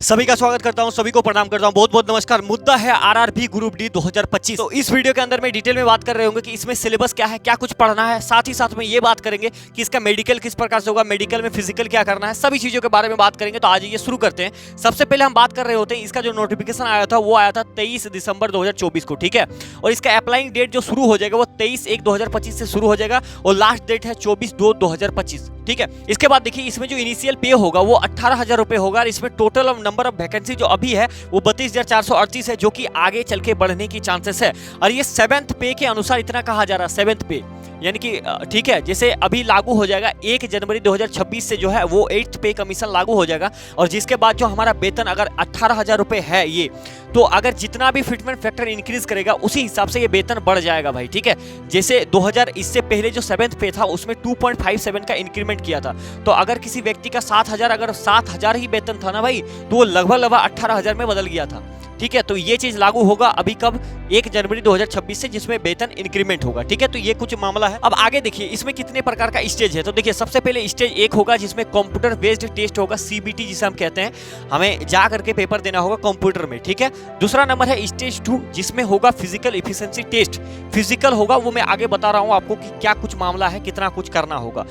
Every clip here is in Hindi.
सभी का स्वागत करता हूं, सभी को प्रणाम करता हूं, बहुत बहुत नमस्कार। मुद्दा है आरआरबी ग्रुप डी 2025। तो इस वीडियो के अंदर मैं डिटेल में बात कर रहे होंगे कि इसमें सिलेबस क्या है, क्या कुछ पढ़ना है। साथ ही साथ में ये बात करेंगे कि इसका मेडिकल किस प्रकार से होगा, मेडिकल में फिजिकल क्या करना है, सभी चीजों के बारे में बात करेंगे। तो आज ये शुरू करते हैं। सबसे पहले हम बात कर रहे होते हैं, इसका जो नोटिफिकेशन आया था वो आया था 23 दिसंबर 2024 को, ठीक है। और इसका अप्लाइंग डेट जो शुरू हो जाएगा वो 23/1/2025 से शुरू हो जाएगा और लास्ट डेट है 24/2/2025, ठीक है। इसके बाद देखिए इसमें जो इनिशियल पे होगा वो 18,000 रुपए होगा और इसमें टोटल नंबर ऑफ वैकेंसी जो अभी है वो 32,438 है, जो कि आगे चल के बढ़ने की चांसेस है। और ये 7th पे के अनुसार इतना कहा जा रहा है, 7th पे यानी कि ठीक है, जैसे अभी लागू हो जाएगा 1 जनवरी 2026 से जो है वो 8th पे कमीशन लागू हो जाएगा। और जिसके बाद जो हमारा वेतन अगर 18,000 रुपए है ये, तो अगर जितना भी फिटमेंट फैक्टर इंक्रीज करेगा उसी हिसाब से ये वेतन बढ़ जाएगा भाई, ठीक है। जैसे 2000 इससे पहले जो 7th पे था उसमें 2.57 का इंक्रीमेंट किया था। तो अगर किसी व्यक्ति का 7,000 अगर 7,000 ही वेतन था ना भाई, तो वो लगभग 18,000 में बदल गया था, ठीक है। तो ये चीज लागू होगा अभी कब, 1 जनवरी 2026 से, जिसमें वेतन इंक्रीमेंट होगा, ठीक है। तो ये कुछ मामला है। अब आगे देखिए इसमें कितने प्रकार का स्टेज है। तो देखिए सबसे पहले स्टेज 1 होगा जिसमें कंप्यूटर बेस्ड टेस्ट होगा, सीबीटी जिसे हम कहते हैं। हमें जा करके पेपर देना होगा कंप्यूटर में, ठीक है। दूसरा नंबर है स्टेज 2 जिसमें होगा फिजिकल इफिशिएंसी टेस्ट। फिजिकल होगा वो मैं आगे बता रहा हूँ आपको कि क्या कुछ मामला है, कितना कुछ करना होगा।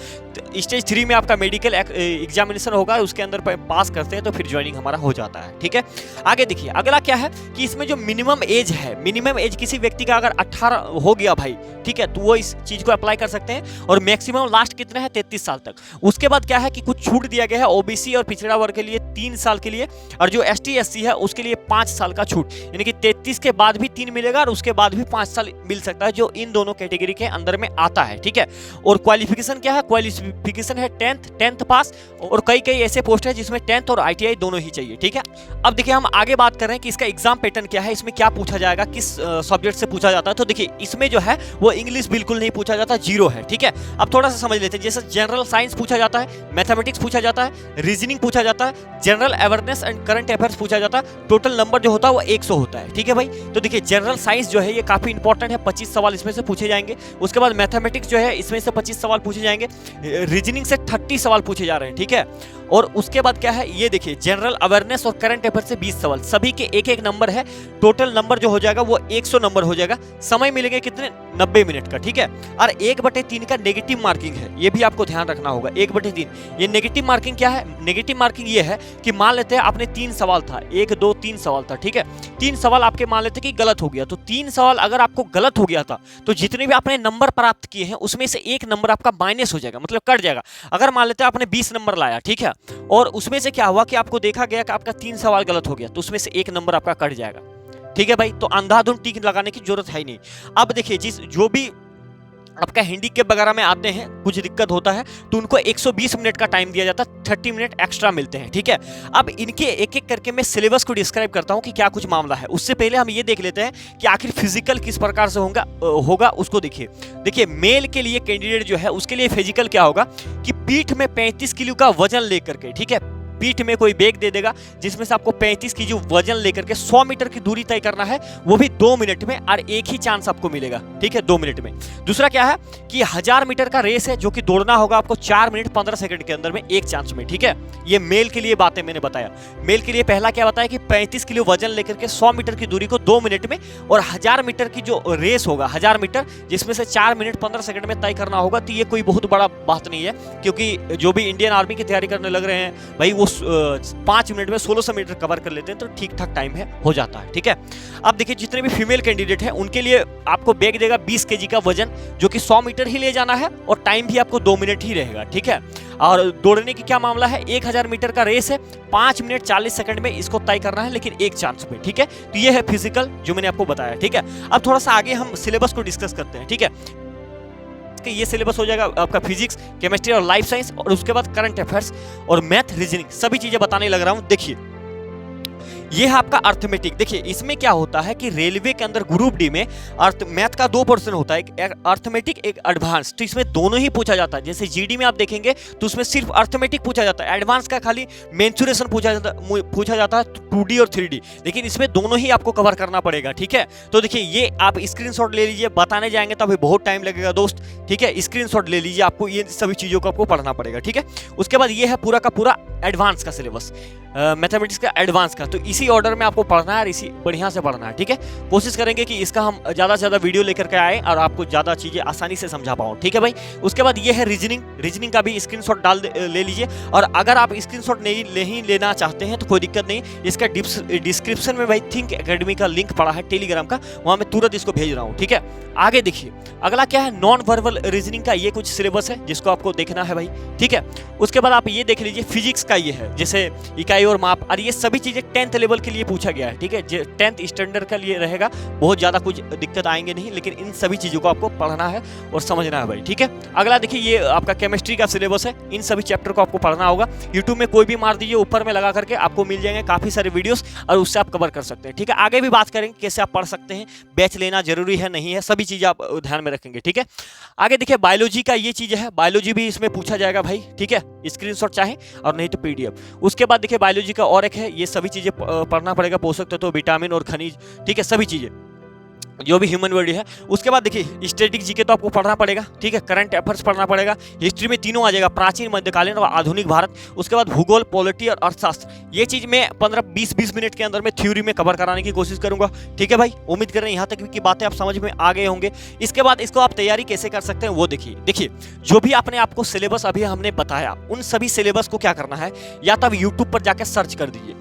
स्टेज 3 में आपका मेडिकल एग्जामिनेशन होगा, उसके अंदर पास करते हैं तो फिर ज्वाइनिंग हमारा हो जाता है, ठीक है। आगे देखिए अगला क्या है कि इसमें जो मिनिमम एज है, मिनिमम एज किसी व्यक्ति का अगर 18 हो गया भाई, ठीक है, तो वो इस चीज को अप्लाई कर सकते हैं। और मैक्सिमम लास्ट कितना है, 33 साल तक। उसके बाद क्या है कि कुछ छूट दिया गया है ओबीसी और पिछड़ा वर्ग के लिए 3 साल के लिए, और जो एसटी एससी है उसके लिए 5 साल का छूट, यानी कि 33 के बाद भी 3 मिलेगा और उसके बाद भी 5 साल मिल सकता है, जो इन दोनों कैटेगरी के अंदर में आता है, ठीक है। और क्वालिफिकेशन क्या है, क्वालिफिकेशन है 10th पास, और कई ऐसे पोस्ट है जिसमें 10th और ITI दोनों ही चाहिए, ठीक है। अब देखिए हम आगे बात कर रहे हैं कि इसका एग्जाम पैटर्न क्या है, इसमें क्या पूछा जाएगा, किस सब्जेक्ट से पूछा जाता है। तो देखिए इसमें जो है वो इंग्लिश बिल्कुल नहीं पूछा जाता, 0 है, ठीक है। अब थोड़ा सा समझ लेते हैं। जैसे जनरल साइंस पूछा जाता है, मैथमेटिक्स पूछा जाता है, रीजनिंग पूछा जाता है, general awareness and current affairs पूछा जाता है। टोटल नंबर जो होता है वो 100 होता है, ठीक है भाई। तो देखिए जनरल साइंस जो है ये काफी इंपॉर्टेंट है, 25 सवाल इसमें से पूछे जाएंगे। उसके बाद मैथमेटिक्स जो है इसमें से 25 सवाल पूछे जाएंगे, रीजनिंग से 30 सवाल पूछे जा रहे हैं, ठीक है। और उसके बाद क्या है, ये देखिए जनरल अवेयरनेस और करंट अफेयर से 20 सवाल, सभी के एक एक नंबर है। टोटल नंबर जो हो जाएगा वो 100 नंबर हो जाएगा। समय मिलेंगे कितने, 90 मिनट का, ठीक है। और 1/3 का नेगेटिव मार्किंग है, ये भी आपको ध्यान रखना होगा। 1/3 ये नेगेटिव मार्किंग क्या है, नेगेटिव मार्किंग ये है कि मान लेते हैं आपने 3 सवाल था, 1 2 3 सवाल था, ठीक है। 3 सवाल आपके मान लेते कि गलत हो गया, तो 3 सवाल अगर आपको गलत हो गया था तो जितने भी आपने नंबर प्राप्त किए हैं उसमें से 1 नंबर आपका माइनस हो जाएगा, मतलब कट जाएगा। अगर मान लेते हैं आपने 20 नंबर लाया, ठीक है, और उसमें से क्या हुआ कि आपको देखा गया कि आपका 3 सवाल गलत हो गया, तो उसमें से 1 नंबर आपका कट जाएगा, ठीक है भाई। तो अंधाधुंध टिक लगाने की जरूरत है ही नहीं। अब देखिए जो भी आपका हैंडीकैप वगैरह में आते हैं, कुछ दिक्कत होता है तो उनको 120 मिनट का टाइम दिया जाता है, 30 मिनट एक्स्ट्रा मिलते हैं, ठीक है। अब इनके एक एक करके मैं सिलेबस को डिस्क्राइब करता हूं कि क्या कुछ मामला है। उससे पहले हम ये देख लेते हैं कि आखिर फिजिकल किस प्रकार से होगा उसको देखिए मेल के लिए कैंडिडेट जो है उसके लिए फिजिकल क्या होगा कि पीठ में 35 किलो का वजन लेकर के, ठीक है, पीठ में कोई बैग दे देगा जिसमें से आपको 35 की जो वजन लेकर के 100 मीटर की दूरी तय करना है, वो भी 2 मिनट में, और एक ही चांस आपको मिलेगा, ठीक है, 2 मिनट में। दूसरा क्या है कि 1000 मीटर का रेस है जो कि दौड़ना होगा आपको 4 मिनट 15 सेकंड के अंदर में, एक चांस में, ठीक है। ये मेल के लिए बातें मैंने बताया। मेल के लिए पहला क्या बताया कि 35 किलो वजन लेकर के 100 मीटर की दूरी को 2 मिनट में, और 1000 मीटर की जो रेस होगा, 1000 मीटर जिसमें से 4 मिनट 15 सेकंड में तय करना होगा। तो ये कोई बहुत बड़ा बात नहीं है, क्योंकि जो भी इंडियन आर्मी की तैयारी करने लग रहे हैं भाई वो 5 मिनट में 1600 मीटर कवर कर लेते हैं, तो ठीक ठाक टाइम है, हो जाता है, ठीक है। अब देखिए जितने भी फीमेल कैंडिडेट हैं उनके लिए आपको बैग देगा 20 केजी का वजन, जो कि 100 मीटर ही ले जाना है, और टाइम भी आपको 2 मिनट ही रहेगा, ठीक है। और दौड़ने की क्या मामला है, 1000 मीटर का रेस है, 5 मिनट 40 सेकंड में इसको तय करना है, लेकिन एक चांस में, ठीक है। तो ये है फिजिकल जो मैंने आपको बताया, ठीक है। अब थोड़ा सा आगे हम सिलेबस को डिस्कस करते हैं, ठीक है। ये सिलेबस हो जाएगा आपका फिजिक्स, केमिस्ट्री और लाइफ साइंस, और उसके बाद करंट अफेयर्स और मैथ, रीजनिंग, सभी चीजें बताने लग रहा हूं। देखिए ये है आपका अर्थमेटिक। देखिए इसमें क्या होता है कि रेलवे के अंदर ग्रुप डी में मैथ का 2 पोर्शन होता है, एक अर्थमेटिक एक एडवांस। तो इसमें दोनों ही पूछा जाता है। जैसे जीडी में आप देखेंगे तो उसमें सिर्फ अर्थमेटिक पूछा जाता है, एडवांस का खाली मेंसुरेशन पूछा जाता है 2D और 3D। लेकिन इसमें दोनों ही आपको कवर करना पड़ेगा, ठीक है। तो देखिए ये आप स्क्रीनशॉट ले लीजिए, बताने जाएंगे तो अभी बहुत टाइम लगेगा दोस्त, ठीक है। स्क्रीनशॉट ले लीजिए, आपको ये सभी चीजों को आपको पढ़ना पड़ेगा, ठीक है। उसके बाद ये है पूरा का पूरा एडवांस का सिलेबस, मैथमेटिक्स का एडवांस का। तो इसी ऑर्डर में आपको पढ़ना है और इसी बढ़िया से पढ़ना है, ठीक है। कोशिश करेंगे कि इसका हम ज़्यादा से ज़्यादा वीडियो लेकर के आए और आपको ज़्यादा चीज़ें आसानी से समझा पाऊँ, ठीक है भाई। उसके बाद ये है रीजनिंग का भी स्क्रीनशॉट ले लीजिए। और अगर आप स्क्रीनशॉट नहीं लेना चाहते हैं तो कोई दिक्कत नहीं, इसका डिस्क्रिप्शन में भाई थिंक एकेडमी का लिंक पड़ा है टेलीग्राम का, वहाँ मैं तुरंत इसको भेज रहा हूँ, ठीक है। आगे देखिए अगला क्या है, नॉन वर्बल रीजनिंग का ये कुछ सिलेबस है जिसको आपको देखना है भाई, ठीक है। उसके बाद आप ये देख लीजिए फिजिक्स का ये है, जैसे इकाई और माप, और ये सभी चीजें 10th लेवल के लिए पूछा गया है, ठीक है। 10th स्टैंडर्ड के लिए रहेगा, बहुत ज्यादा कुछ दिक्कत आएंगे नहीं, लेकिन इन सभी चीजों को आपको पढ़ना है और समझना है भाई, ठीक है। अगला देखिए ये आपका केमिस्ट्री का सिलेबस है, इन सभी चैप्टर को आपको पढ़ना होगा। यूट्यूब में कोई भी मार दीजिए, ऊपर में लगा करके आपको मिल जाएंगे काफी सारे वीडियोस, और उससे आप कवर कर सकते हैं, ठीक है। आगे भी बात करेंगे कैसे आप पढ़ सकते हैं, बैच लेना जरूरी है नहीं है, सभी चीजें आप ध्यान में रखेंगे, ठीक है। आगे देखिए बायोलॉजी का ये चीज है, बायोलॉजी भी इसमें पूछा जाएगा भाई, ठीक है। स्क्रीनशॉट चाहे और नहीं तो PDF। उसके बाद देखिए बायोलॉजी का और एक है, ये सभी चीजें पढ़ना पड़ेगा, पोषक तत्व, विटामिन और खनिज, ठीक है, सभी चीजें जो भी ह्यूमन बॉडी है। उसके बाद देखिए स्टैटिक जीके तो आपको पढ़ना पड़ेगा, ठीक है। करंट अफेयर्स पढ़ना पड़ेगा, हिस्ट्री में तीनों आ जाएगा, प्राचीन, मध्यकालीन और आधुनिक भारत। उसके बाद भूगोल, पॉलिटी और अर्थशास्त्र। ये चीज मैं 15-20 मिनट के अंदर में थ्योरी में कवर कराने की कोशिश करूंगा, ठीक है भाई। उम्मीद कर रहे हैं यहाँ तक की बातें आप समझ में आ गए होंगे। इसके बाद इसको आप तैयारी कैसे कर सकते हैं वो देखिए जो भी आपने आपको सिलेबस अभी हमने बताया, उन सभी सिलेबस को क्या करना है, या तो आप यूट्यूब पर जाकर सर्च कर दीजिए,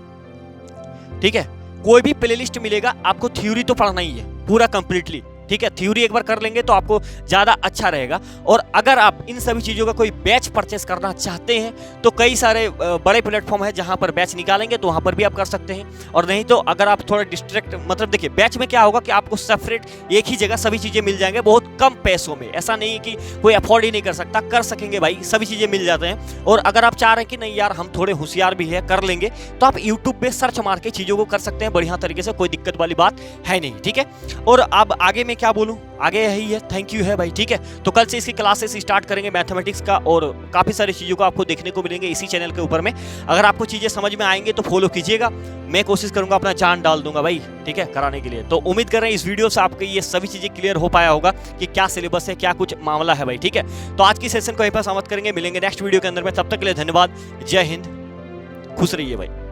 ठीक है। कोई भी प्लेलिस्ट मिलेगा, आपको थ्योरी तो पढ़ना ही है पूरा कंप्लीटली, ठीक है। थ्योरी एक बार कर लेंगे तो आपको ज्यादा अच्छा रहेगा। और अगर आप इन सभी चीजों का कोई बैच परचेस करना चाहते हैं तो कई सारे बड़े प्लेटफॉर्म है जहां पर बैच निकालेंगे, तो वहां पर भी आप कर सकते हैं। और नहीं तो अगर आप थोड़ा डिस्ट्रैक्ट, मतलब देखिए बैच में क्या होगा कि आपको सेपरेट एक ही जगह सभी चीजें मिल जाएंगे बहुत कम पैसों में। ऐसा नहीं है कि कोई अफोर्ड ही नहीं कर सकता, कर सकेंगे भाई, सभी चीजें मिल जाते हैं। और अगर आप चाह रहे हैं कि नहीं यार हम थोड़े होशियार भी है, कर लेंगे, तो आप यूट्यूब पे सर्च मार के चीजों को कर सकते हैं बढ़िया तरीके से, कोई दिक्कत वाली बात है नहीं, ठीक है। और अब आगे में क्या बोलूं, आगे यही है, थैंक यू है भाई, ठीक है। तो कल से इसकी क्लासेस स्टार्ट करेंगे मैथमेटिक्स का, और काफी सारी चीजों को आपको देखने को मिलेंगे इसी चैनल के ऊपर में। अगर आपको चीजें समझ में आएंगे तो फॉलो कीजिएगा, मैं कोशिश करूंगा अपना जान डाल दूंगा भाई, ठीक है, कराने के लिए। तो उम्मीद कर रहे हैं इस वीडियो से आपको ये सभी चीजें क्लियर हो पाया होगा कि क्या सिलेबस है, क्या कुछ मामला है भाई, ठीक है। तो आज की सेशन को यहीं पर समाप्त करेंगे, मिलेंगे नेक्स्ट वीडियो के अंदर में। तब तक के लिए धन्यवाद, जय हिंद, खुश रहिए भाई।